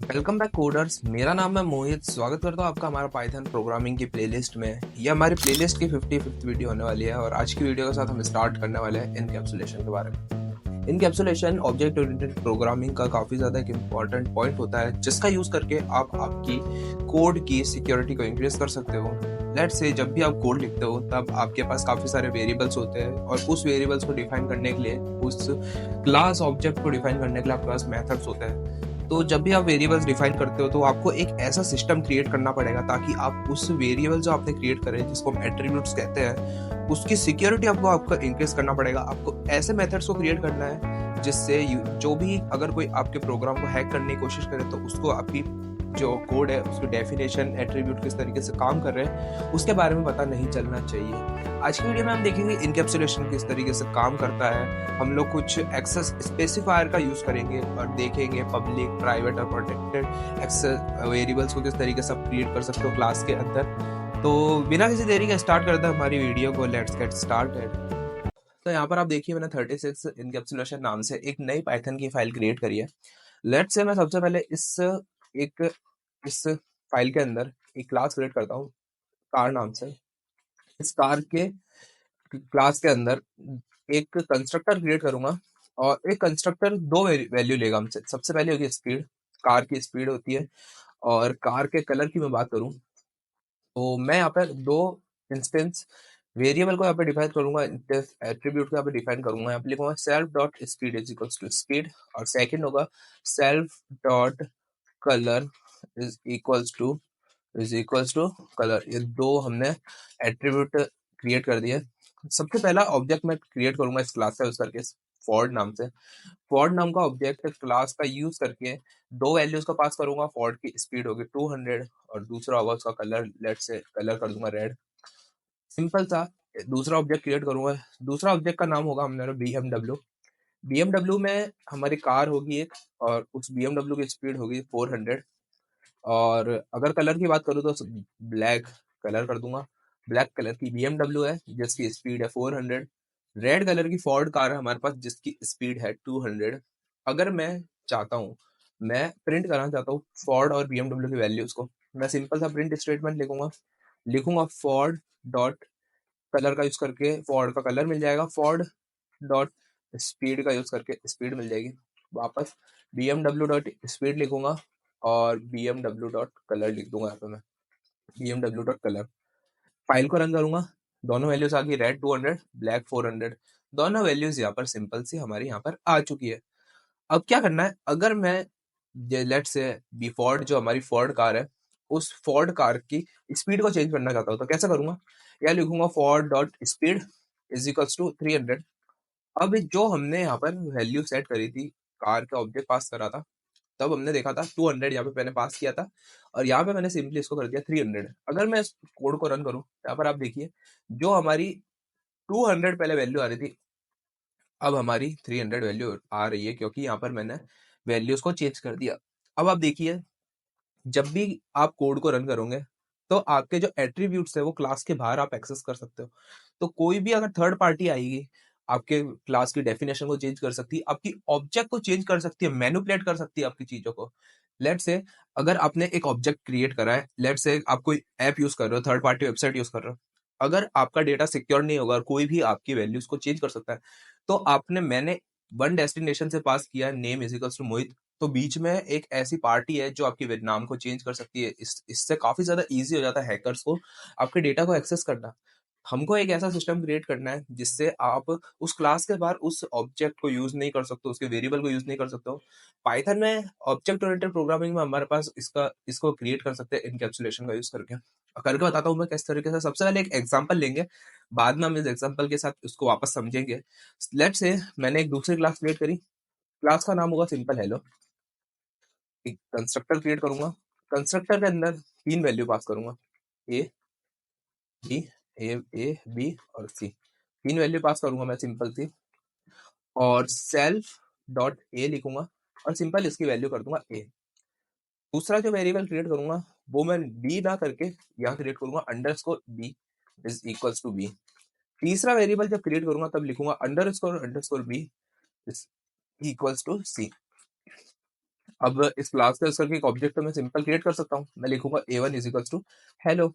Welcome back coders. मेरा नाम है मोहित। स्वागत करता हूँ आपका हमारा पाइथन प्रोग्रामिंग की प्लेलिस्ट में। ये हमारी प्लेलिस्ट की 55th वीडियो होने वाली है और आज की वीडियो के साथ हम स्टार्ट करने वाले हैं इनकैप्सुलेशन के बारे में। इनकैप्सुलेशन ऑब्जेक्ट ओरिएंटेड प्रोग्रामिंग का काफ़ी ज़्यादा एक इम्पॉर्टेंट पॉइंट होता है जिसका यूज़ करके आप आपकी कोड की सिक्योरिटी को इंक्रीज कर सकते हो। लेट्स से जब भी आप कोड लिखते हो तब आपके पास काफ़ी सारे वेरिएबल्स होते हैं और उस वेरिएबल्स को डिफाइन करने के लिए, उस क्लास ऑब्जेक्ट को डिफाइन करने के लिए आपके पास मेथड्स होते हैं। तो जब भी आप वेरिएबल्स डिफाइन करते हो तो आपको एक ऐसा सिस्टम क्रिएट करना पड़ेगा ताकि आप उस वेरिएबल जो आपने क्रिएट करे, जिसको हम एट्रीब्यूट्स कहते हैं, उसकी सिक्योरिटी आपको इंक्रीज करना पड़ेगा। आपको ऐसे मेथड्स को क्रिएट करना है जिससे जो भी अगर कोई आपके प्रोग्राम को हैक करने की कोशिश करे तो उसको आपकी जो कोड है उसकी डेफिनेशन, एट्रीब्यूट किस तरीके से काम कर रहे हैं उसके बारे में पता नहीं चलना चाहिए। आज की वीडियो में हम देखेंगे इनकैप्सुलेशन किस तरीके से काम करता है। हम लोग कुछ एक्सेस स्पेसिफायर का यूज करेंगे और देखेंगे पब्लिक, प्राइवेट और प्रोटेक्टेड एक्सेस वेरिएबल्स को किस तरीके से आप क्रिएट कर सकते हो क्लास के अंदर। तो बिना किसी देरी के स्टार्ट करते हैं हमारी वीडियो को। Let's get started. तो यहाँ पर आप देखिए मैंने 36 इनकैप्सुलेशन नाम से एक नई पाइथन की फाइल क्रिएट करी है। लेट्स से मैं सबसे पहले एक इस फाइल के अंदर एक क्लास क्रिएट करता हूँ कार नाम से। इस कार के क्लास के अंदर एक कंस्ट्रक्टर क्रिएट करूंगा और एक कंस्ट्रक्टर दो वैल्यू लेगा हमसे। सबसे पहले होगी स्पीड, कार की स्पीड होती है। और कार के कलर की मैं बात करूं तो मैं यहाँ पर दो इंस्टेंस वेरिएबल को यहाँ पे डिफाइन करूंगा, एट्रीब्यूट को यहाँ पे डिफाइन करूंगा। यहाँ पे लिखूंगा self dot speed is equals to speed और सेकंड होगा self dot colour is equals to colour. ये दो हमने एट्रीब्यूट क्रिएट कर दिए। सबसे पहला ऑब्जेक्ट मैं क्रिएट करूंगा इस क्लास का यूज करके फॉर्ड नाम से। फॉर्ड नाम का ऑब्जेक्ट क्लास का यूज करके दो वैल्यूज को पास करूंगा। फॉर्ड की स्पीड होगी 200 और दूसरा होगा उसका कलर। लेट से कलर कर दूंगा रेड। सिंपल सा दूसरा ऑब्जेक्ट क्रिएट करूंगा। दूसरा ऑब्जेक्ट का नाम होगा हमारा BMW। BMW में हमारी कार होगी एक और उस BMW की स्पीड होगी 400। और अगर कलर की बात करूँ तो ब्लैक कलर कर दूंगा। ब्लैक कलर की BMW है जिसकी स्पीड है 400। रेड कलर की फोर्ड कार है हमारे पास जिसकी स्पीड है 200। अगर मैं चाहता हूँ, मैं प्रिंट करना चाहता हूँ फोर्ड और BMW की वैल्यूज को, मैं सिंपल सा प्रिंट स्टेटमेंट लिखूंगा फोर्ड डॉट कलर का यूज करके फोर्ड का कलर मिल जाएगा। फोर्ड डॉट स्पीड का यूज करके स्पीड मिल जाएगी। वापस BMW डॉट स्पीड लिखूंगा और BMW डॉट कलर लिख दूंगा। यहाँ पे मैं BMW डॉट कलर फाइल को रन करूंगा। दोनों वैल्यूज आ गई, रेड 200, ब्लैक 400। दोनों वैल्यूज यहाँ पर सिंपल सी हमारी यहाँ पर आ चुकी है। अब क्या करना है, अगर मैं लेट से बी फोर्ड जो हमारी फोर्ड कार है उस फोर्ड कार की स्पीड को चेंज करना चाहता हूँ तो कैसे करूंगा, या लिखूंगा Ford dot speed is equals to 300। अब जो हमने यहाँ पर वैल्यू सेट करी थी, कार का ऑब्जेक्ट पास करा था, तब हमने देखा था 200 यहाँ पे मैंने पास किया था और यहाँ पे मैंने सिंपली इसको कर दिया 300। अगर मैं इस कोड को रन करूँ यहाँ पर आप देखिए जो हमारी 200 पहले वैल्यू आ रही थी अब हमारी 300 वैल्यू आ रही है क्योंकि यहाँ पर मैंने वैल्यूज को चेंज कर दिया। अब आप देखिए जब भी आप कोड को रन करोगे तो आपके जो एट्रीब्यूट्स है वो क्लास के बाहर आप एक्सेस कर सकते हो। तो कोई भी अगर थर्ड पार्टी आएगी आपके क्लास की डेफिनेशन को चेंज कर सकती है, आपकी ऑब्जेक्ट को चेंज कर सकती है, मैनिपुलेट कर सकती है आपकी चीजों को। लेट से अगर आपने एक ऑब्जेक्ट क्रिएट करा है, लेट से आप कोई ऐप यूज कर रहे हो, थर्ड पार्टी वेबसाइट यूज कर रहे हो, अगर आपका डेटा सिक्योर नहीं होगा और कोई भी आपकी वैल्यूज को चेंज कर सकता है तो मैंने वन डेस्टिनेशन से पास किया नेम इज इक्वल्स टू मोहित, तो बीच में एक ऐसी पार्टी है जो आपकी नाम को चेंज कर सकती है। इससे काफी ज्यादा इजी हो जाता है हैकर्स को आपके डेटा को एक्सेस करना। हमको एक ऐसा सिस्टम क्रिएट करना है जिससे आप उस क्लास के बाहर उस ऑब्जेक्ट को यूज नहीं कर सकते, उसके वेरिएबल को यूज नहीं कर सकते हो। पाइथन में ऑब्जेक्ट ओरिएंटेड प्रोग्रामिंग में हमारे पास इसको क्रिएट कर सकते हैं इनकैप्सुलेशन का यूज करके बताता हूँ मैं किस तरीके से। सबसे पहले एक एग्जांपल लेंगे, बाद में हम इस एग्जांपल के साथ उसको वापस समझेंगे। लेट्स से मैंने एक दूसरी क्लास क्रिएट करी, क्लास का नाम होगा सिंपल हेलो। एक कंस्ट्रक्टर क्रिएट करूंगा, कंस्ट्रक्टर के अंदर तीन वैल्यू पास करूंगा, ए बी ए बी और सी। तीन वैल्यू पास करूंगा मैं सिंपल सी और सेल्फ डॉट ए लिखूंगा और सिंपल इसकी वैल्यू कर दूंगा ए। दूसरा जो वेरिएबल क्रिएट करूंगा वो मैं बी ना करके यहाँ क्रिएट करूंगा underscore B is equals to B. तीसरा वेरिएबल जब क्रिएट करूंगा तब लिखूंगा underscore B is equals to C. अब इस क्लास का यूज करके एक ऑब्जेक्ट तो मैं सिंपल क्रिएट कर सकता हूँ। मैं लिखूंगा a1 is equals to hello,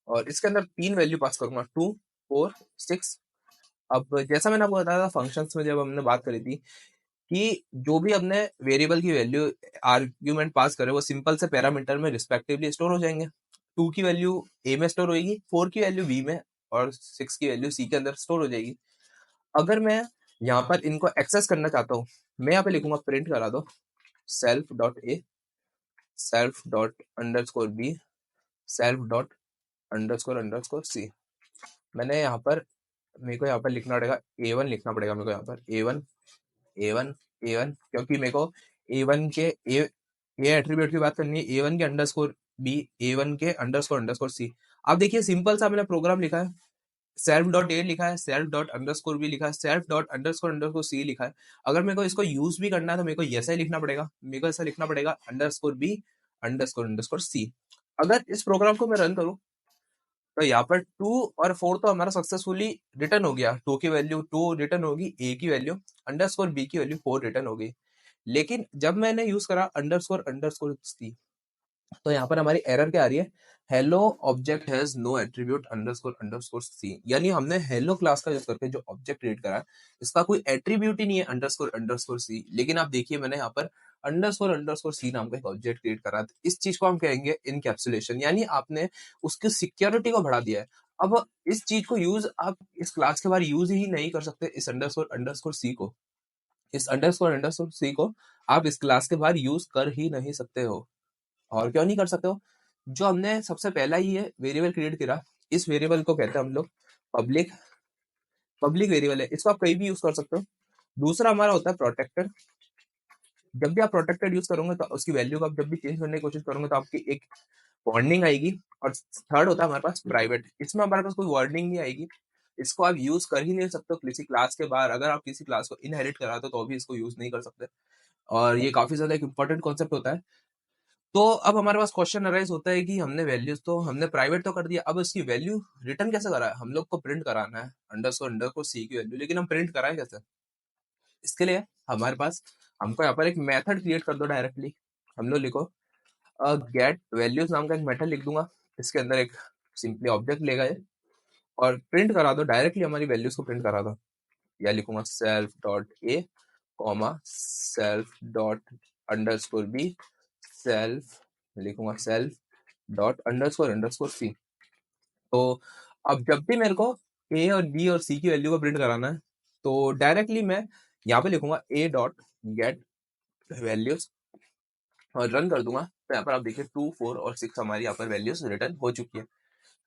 और इसके अंदर 3 वैल्यू पास करूंगा, 2, 4, 6। अब जैसा मैंने आपको बताया था फंक्शंस में जब हमने बात करी थी कि जो भी हमने वेरिएबल की वैल्यू आर्ग्यूमेंट पास करे वो सिंपल से पैरामीटर में रिस्पेक्टिवली स्टोर हो जाएंगे। 2 की वैल्यू ए में स्टोर होगी, 4 की वैल्यू बी में, और 6 की वैल्यू सी के अंदर स्टोर हो जाएगी। अगर मैं यहाँ पर इनको एक्सेस करना चाहता हूँ, मैं यहाँ पे लिखूंगा प्रिंट करा दो self dot A, self dot underscore B, self dot underscore underscore C. मैंने यहाँ पर मेरे को यहाँ पर लिखना पड़ेगा A1, लिखना पड़ेगा मेरे को यहाँ पर A1 A1 A1, क्योंकि मेरे को A1 के ए एट्रीब्यूट की बात करनी है, A1 के अंडरस्कोर बी, A1 के अंडरस्कोर अंडरस्कोर सी। अब देखिए सिंपल सा मैंने प्रोग्राम लिखा है, सेल्फ डॉट ए लिखा है, सेल्फ डॉट अंडरस्कोर बी लिखा है, self dot underscore underscore C लिखा है। अगर मेरे को इसको यूज भी करना है तो मेरे को ऐसा ही लिखना पड़ेगा, मेरे को ऐसा लिखना पड़ेगा underscore B underscore underscore C. अगर इस प्रोग्राम को मैं रन करूं तो यहाँ पर 2 और 4 तो हमारा सक्सेसफुली रिटर्न हो गया, 2 की वैल्यू 2 रिटर्न होगी, ए की वैल्यू अंडरस्कोर बी की वैल्यू 4 रिटर्न हो गई। लेकिन जब मैंने यूज करा अंडरस्कोर अंडरस्कोर सी, तो यहाँ पर हमारी एरर क्या आ रही है, hello object has no attribute underscore underscore C. यानी हमने हेलो क्लास का यूज करके जो ऑब्जेक्ट क्रिएट करा है इसका कोई एट्रीब्यूट ही नहीं है अंडरस्कोर अंडरस्कोर सी। लेकिन आप देखिए मैंने यहाँ पर अंडरस्कोर अंडरस्कोर सी नाम का एक ऑब्जेक्ट क्रिएट करा है। इस चीज को हम कहेंगे इनकैप्सुलेशन, यानी आपने उसकी सिक्योरिटी को बढ़ा दिया है। अब इस चीज को यूज आप इस क्लास के बाहर यूज ही नहीं कर सकते, इस अंडरस्कोर अंडरस्कोर सी को, इस अंडरस्कोर अंडरस्कोर सी को आप इस क्लास के बाहर यूज कर ही नहीं सकते हो। और क्यों नहीं कर सकते हो, जो हमने सबसे पहला ही है वेरिएबल क्रिएट करा, इस वेरिएबल को कहते हैं हम लोग पब्लिक, पब्लिक वेरिएबल है, इसको आप कहीं भी यूज कर सकते हो। दूसरा हमारा होता है प्रोटेक्टेड, जब भी आप प्रोटेक्टेड यूज करोगे तो उसकी वैल्यू को आप जब भी चेंज करने की कोशिश करोगे तो आपकी एक वार्निंग आएगी। और थर्ड होता है हमारे पास प्राइवेट, इसमें हमारे पास कोई वार्निंग नहीं आएगी, इसको आप यूज कर ही नहीं सकते हो किसी क्लास के बाहर। अगर आप किसी क्लास को इनहेरिट कराते हो तो भी इसको यूज नहीं कर सकते, और ये काफी ज्यादा एक इंपॉर्टेंट कॉन्सेप्ट होता है। तो अब हमारे पास क्वेश्चन अराइज होता है कि हमने वैल्यूज तो हमने प्राइवेट तो कर दिया, अब इसकी वैल्यू रिटर्न कैसे करा है, हम लोग को प्रिंट कराना है अंडरस्कोर अंडरस्कोर सी की वैल्यू, लेकिन हम प्रिंट कराएं कैसे। इसके लिए हमारे पास हमको यहाँ पर एक मेथड क्रिएट कर दो डायरेक्टली। हम लोग लिखो गेट वैल्यूज नाम का एक मेथड लिख दूंगा, इसके अंदर एक सिंपली ऑब्जेक्ट लेगा ये, और प्रिंट करा दो डायरेक्टली हमारी वैल्यूज को प्रिंट करा दो। या लिखूंगा self dot A comma self dot underscore B, self लिखूंगा self dot underscore underscore C. तो अब जब भी मेरे को ए और बी और सी की वैल्यू को प्रिंट कराना है तो डायरेक्टली मैं यहाँ पे लिखूंगा ए डॉट गेट वैल्यूज और रन कर दूंगा। तो यहाँ पर आप देखिए 2, 4 और 6 हमारी यहाँ पर वैल्यूज रिटर्न हो चुकी है।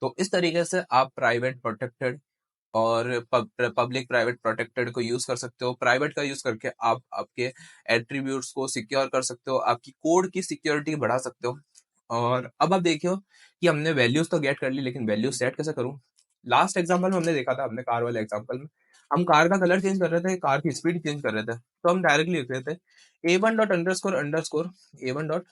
तो इस तरीके से आप प्राइवेट प्रोटेक्टेड और पब्लिक प्राइवेट प्रोटेक्टेड को यूज कर सकते हो। प्राइवेट का यूज करके आप आपके एट्रीब्यूट्स को सिक्योर कर सकते हो, आपकी कोड की सिक्योरिटी बढ़ा सकते हो। और अब आप देखियो कि हमने वैल्यूज तो गेट कर ली, लेकिन वैल्यूज सेट कैसे करूं। लास्ट एग्जांपल में हमने देखा था, हमने कार वाले एग्जांपल में हम कार का कलर चेंज कर रहे थे, कार की स्पीड चेंज कर रहे थे, तो हम डायरेक्टली लिख रहे थे a1 dot underscore underscore a1 dot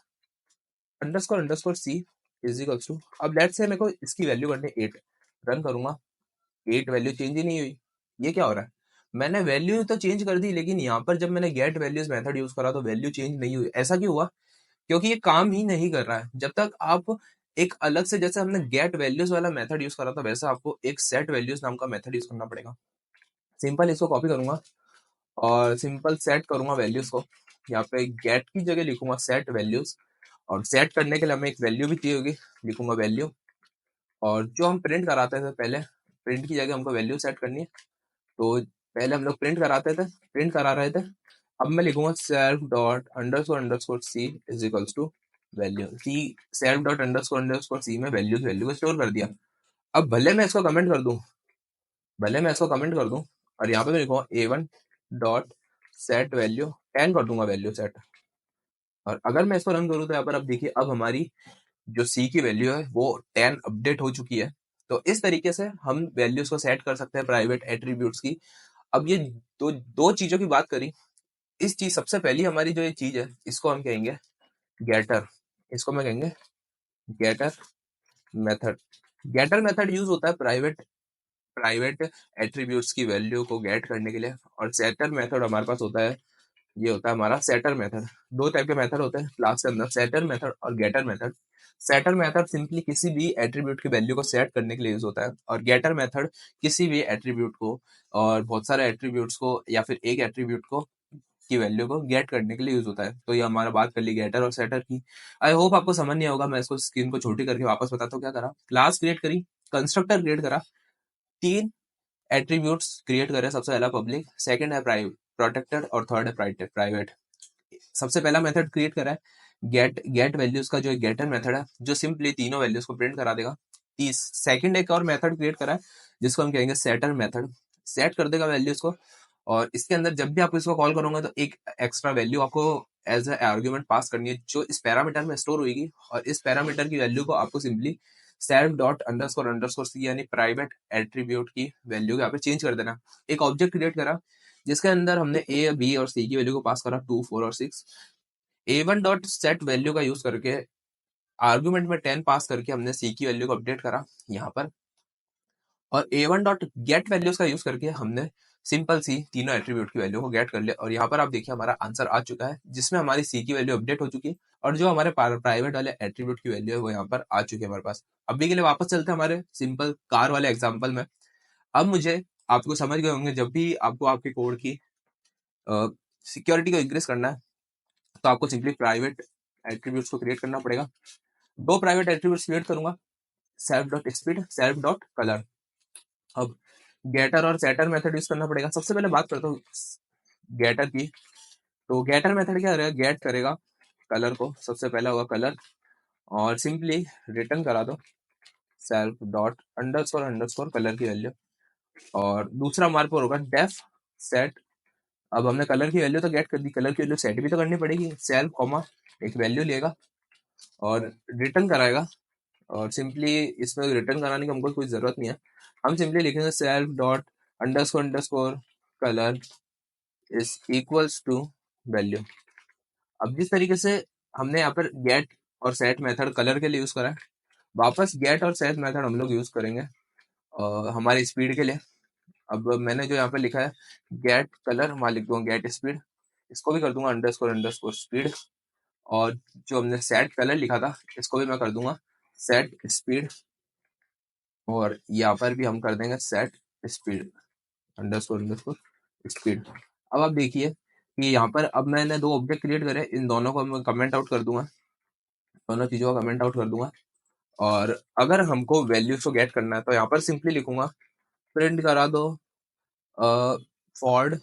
underscore underscore C is equals to, अब लेट्स से मेरे को इसकी वैल्यू करनी है 8, रन करूंगा 8 वैल्यू चेंज ही नहीं हुई। ये क्या हो रहा है, मैंने वैल्यू तो चेंज कर दी लेकिन यहाँ पर जब मैंने गेट वैल्यूज मेथड यूज करा तो वैल्यू चेंज नहीं हुई। ऐसा क्यों हुआ, क्योंकि ये काम ही नहीं कर रहा है। जब तक आप एक अलग से, जैसे हमने गेट वैल्यूज वाला मेथड यूज करा था वैसा आपको एक सेट वैल्यूज नाम का मेथड यूज करना पड़ेगा। सिंपल इसको कॉपी करूंगा और सिंपल सेट करूंगा वैल्यूज को, यहाँ पे गेट की जगह लिखूंगा सेट वैल्यूज, और सेट करने के लिए हमें एक वैल्यू भी चाहिए होगी, लिखूंगा वैल्यू। और जो हम प्रिंट कराते थे पहले, प्रिंट की जगह हमको वैल्यू सेट करनी है, तो पहले हम लोग प्रिंट कराते थे, प्रिंट करा रहे थे। अब मैं लिखूंगा self dot underscore underscore C is equals to value C, self dot underscore underscore C में वैल्यू को स्टोर कर दिया। अब भले मैं इसको कमेंट कर दूं, भले मैं इसको कमेंट कर दूं, और यहाँ पे मैं लिखूंगा a1 डॉट सेट वैल्यू 10 कर दूंगा वैल्यू सेट, और अगर मैं इसको रन करूँ तो यहाँ पर अब देखिए अब हमारी जो सी की वैल्यू है वो 10 अपडेट हो चुकी है। तो इस तरीके से हम वैल्यूज को सेट कर सकते हैं प्राइवेट एट्रीब्यूट्स की। अब ये दो दो चीजों की बात करी, इस चीज सबसे पहली हमारी जो ये चीज है इसको हम कहेंगे गेटर, इसको मैं कहेंगे getter method. Getter method use होता है प्राइवेट प्राइवेट एट्रीब्यूट्स की वैल्यू को गेट करने के लिए, और सेटर मेथड हमारे पास होता है ये होता है हमारा सेटर मेथड। दो टाइप के मेथड होते हैं क्लास के अंदर, सेटर मेथड और getter method. Setter method simply किसी भी एट्रीब्यूट की वैल्यू को सेट करने के लिए यूज होता है, और गेटर मेथड किसी भी एट्रीब्यूट को और बहुत सारे एट्रीब्यूट्स को या फिर एक एट्रीब्यूट को की वैल्यू को गेट करने के लिए यूज होता है। तो ये हमारा बात कर ली गेटर और सेटर की। आई होप आपको समझ नहीं होगा, मैं इसको स्क्रीन को छोटी करके वापस बताता हूँ क्या करा। क्लास क्रिएट करी, कंस्ट्रक्टर क्रिएट करा, 3 एट्रीब्यूट्स क्रिएट करे। सबसे पहला पब्लिक, सेकंड है प्राइवेट प्रोटेक्टेड और थर्ड है प्राइवेट। सबसे पहला मेथड क्रिएट करा है गेट वैल्यूज का, जो गेटर मेथड है, जो सिंपली तीनों वैल्यूज को प्रिंट करा देगा। सेकंड एक और मेथड क्रिएट करा है जिसको हम कहेंगे सेटर मेथड, सेट कर देगा वैल्यूज को, और इसके अंदर जब भी आप इसको कॉल करोगे तो एक एक्स्ट्रा वैल्यू आपको एज ए आर्ग्यूमेंट पास करनी है, जो इस पैरामीटर में स्टोर होगी, और इस पैरामीटर की वैल्यू को आपको simply self dot underscore C यानी प्राइवेट एट्रीब्यूट की वैल्यू यहाँ पे चेंज कर देना। एक ऑब्जेक्ट क्रिएट करा जिसके अंदर हमने ए, बी और सी की वैल्यू को पास करा 2, 4 और 6। A1 डॉट सेट वैल्यू का यूज करके आर्गुमेंट में 10 पास करके हमने सी की वैल्यू को अपडेट करा यहाँ पर, और A1 डॉट गेट वैल्यूज का यूज करके हमने सिंपल सी तीनों एट्रीब्यूट की वैल्यू को गेट कर लिया। और यहाँ पर आप देखिए हमारा आंसर आ चुका है, जिसमें हमारी सी की वैल्यू अपडेट हो चुकी है, और जो हमारे प्राइवेट वाले एट्रीब्यूट की वैल्यू है वो यहाँ पर आ चुकी है हमारे पास। अभी के लिए वापस चलते हैं हमारे सिंपल कार वाले एग्जाम्पल में। अब मुझे आपको समझ गए होंगे, जब भी आपको आपके कोड की सिक्योरिटी को इंक्रीज करना है तो आपको सिंपली प्राइवेट एट्रीब्यूट्स को क्रिएट करना पड़ेगा। 2 प्राइवेट एट्रीब्यूट्स क्रिएट करूंगा, self dot speed, self dot colour. अब गेटर और सेटर मेथड यूज करना पड़ेगा। सबसे पहले बात करता हूँ गेटर की। तो गेटर मेथड क्या करेगा, गेट करेगा कलर को, सबसे पहला होगा कलर, और सिंपली रिटर्न करा दो सेल्फ डॉट अंडरस्कोर कलर की वैल्यू। और दूसरा हमारे पर होगा डेफ सेट। अब हमने कलर की वैल्यू तो गेट कर दी, कलर की वैल्यू सेट भी तो करनी पड़ेगी। सेल्फ कॉमा एक वैल्यू लेगा और रिटर्न कराएगा, और सिंपली इसमें रिटर्न कराने की हमको कोई जरूरत नहीं है, हम सिंपली लिखेंगे self dot underscore colour is equals to value. अब जिस तरीके से हमने यहाँ पर गेट और सेट मेथड कलर के लिए यूज करा है, वापस गेट और सेट मेथड हम लोग यूज करेंगे हमारी स्पीड के लिए। अब मैंने जो यहाँ पे लिखा है गेट कलर, वहां लिख दूंगा गेट स्पीड, इसको भी कर दूंगा अंडरस्कोर स्पीड, और जो हमने सेट कलर लिखा था इसको भी मैं कर दूंगा सेट स्पीड, और यहाँ पर भी हम कर देंगे सेट स्पीड अंडरस्कोर स्पीड। अब आप देखिए कि यहाँ पर अब मैंने 2 ऑब्जेक्ट क्रिएट करे, इन दोनों को मैं कमेंट आउट कर दूंगा, दोनों चीजों का कमेंट आउट कर दूंगा। और अगर हमको वैल्यूज को गेट करना है तो यहाँ पर सिंपली लिखूंगा प्रिंट करा दो Ford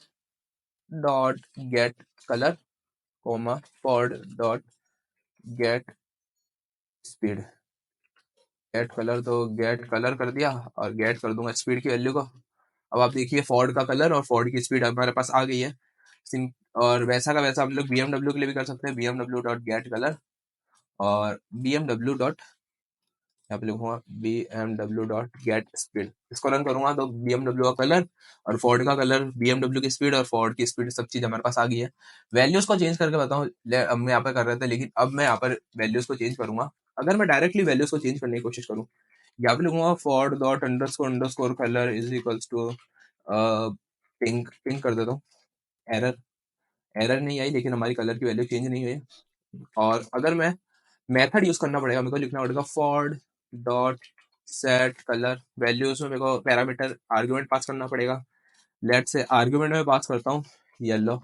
dot get colour comma Ford dot get speed. Get colour तो गेट कलर कर दिया, और गेट कर दूंगा स्पीड की वैल्यू को। अब आप देखिए फोर्ड का कलर और फोर्ड की स्पीड हमारे पास आ गई है। और वैसा का वैसा हम लोग BMW के लिए भी कर सकते हैं, BMW डॉट गेट कलर और BMW डॉट, यहाँ पे लिखूंगा BMW डॉट गेट स्पीड। इसको रन करूंगा तो BMW का कलर और फोर्ड का कलर, BMW की स्पीड और फोर्ड की स्पीड, सब चीज हमारे पास आ गई है। वैल्यूज को चेंज करके बताऊं, अब मैं यहाँ पे कर रहे थे, लेकिन अब मैं यहाँ पर वैल्यूज को चेंज करूंगा। अगर मैं डायरेक्टली वैल्यूज को चेंज करने की कोशिश करूँ, यहाँ पे लिखूंगा Ford dot underscore colour is equals to pink कर देता हूँ। एरर नहीं आई, लेकिन हमारी कलर की वैल्यू चेंज नहीं हुई। और अगर मैं मेथड यूज करना पड़ेगा, मेरे को लिखना पड़ेगा Ford dot set colour values में मेरे को पैरामीटर आर्गुमेंट पास करना पड़ेगा। लेट से आर्गुमेंट में पास करता हूँ येलो,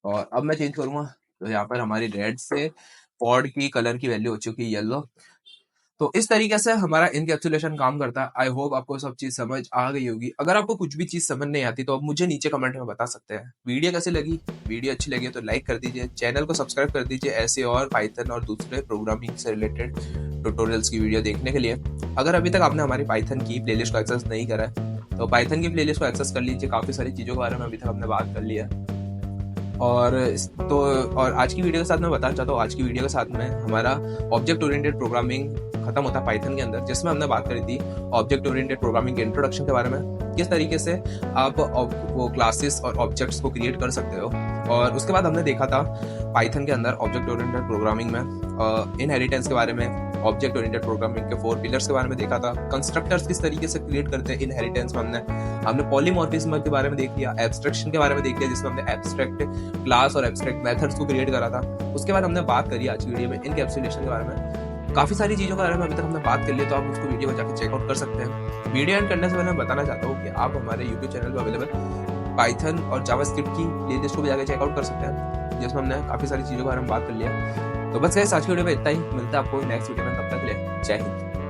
और अब मैं चेंज करूंगा तो यहाँ पर हमारी रेड से फोर्ड की कलर की वैल्यू हो चुकी है येलो। तो इस तरीके से हमारा इनकैप्सुलेशन काम करता है। आई होप आपको सब चीज समझ आ गई होगी। अगर आपको कुछ भी चीज समझ नहीं आती तो आप मुझे नीचे कमेंट में बता सकते हैं। वीडियो कैसे लगी, वीडियो अच्छी लगी तो लाइक कर दीजिए, चैनल को सब्सक्राइब कर दीजिए ऐसे और पाइथन और दूसरे प्रोग्रामिंग से रिलेटेड ट्यूटोरियल्स की वीडियो देखने के लिए। अगर अभी तक आपने हमारी पाइथन की प्लेलिस्ट को एक्सेस नहीं करा है तो पाइथन की प्लेलिस्ट को एक्सेस कर लीजिए, काफी सारी चीजों के बारे में अभी तक हमने बात कर लिया। और आज की वीडियो के साथ मैं बताना चाहता हूँ, आज की वीडियो के साथ में हमारा ऑब्जेक्ट ओरिएंटेड प्रोग्रामिंग खत्म होता है पाइथन के अंदर, जिसमें हमने बात करी थी ऑब्जेक्ट ओरिएंटेड प्रोग्रामिंग के इंट्रोडक्शन के बारे में, किस तरीके से आप वो क्लासेस और ऑब्जेक्ट्स को क्रिएट कर सकते हो। और उसके बाद हमने देखा था पाइथन के अंदर ऑब्जेक्ट ओरिएंटेड प्रोग्रामिंग में इनहेरिटेंस के बारे में, ऑब्जेक्ट ओरिएंटेड प्रोग्रामिंग के 4 पिलर्स के बारे में देखा था, कंस्ट्रक्टर्स किस तरीके से क्रिएट करते हैं इनहेरिटेंस में हमने पॉलीमॉर्फिज्म के बारे में देख लिया, एब्स्ट्रैक्शन के बारे में देख लिया जिसमें हमने एब्स्ट्रैक्ट क्लास और एब्स्ट्रैक्ट मेथड्स को क्रिएट करा था। उसके बाद हमने बात करी आज की वीडियो में इनकैप्सुलेशन के बारे में। काफ़ी सारी चीज़ों के बारे में अभी तक हमने बात कर ली, तो आप उसको वीडियो में जाकर चेकआउट कर सकते हैं। वीडियो एंड करने से पहले मैं बताना चाहता हूँ कि आप हमारे यूट्यूब चैनल पर अवेलेबल पाइथन और जावास्क्रिप्ट की प्लेलिस्ट को भी जाकर चेकआउट कर सकते हैं, जिसमें हमने काफ़ी सारी चीज़ों के बारे में बात कर लिया। तो बस गाइस आज की वीडियो में इतना ही, मिलता है आपको नेक्स्ट वीडियो में, तब तक के लिए जय हिंद।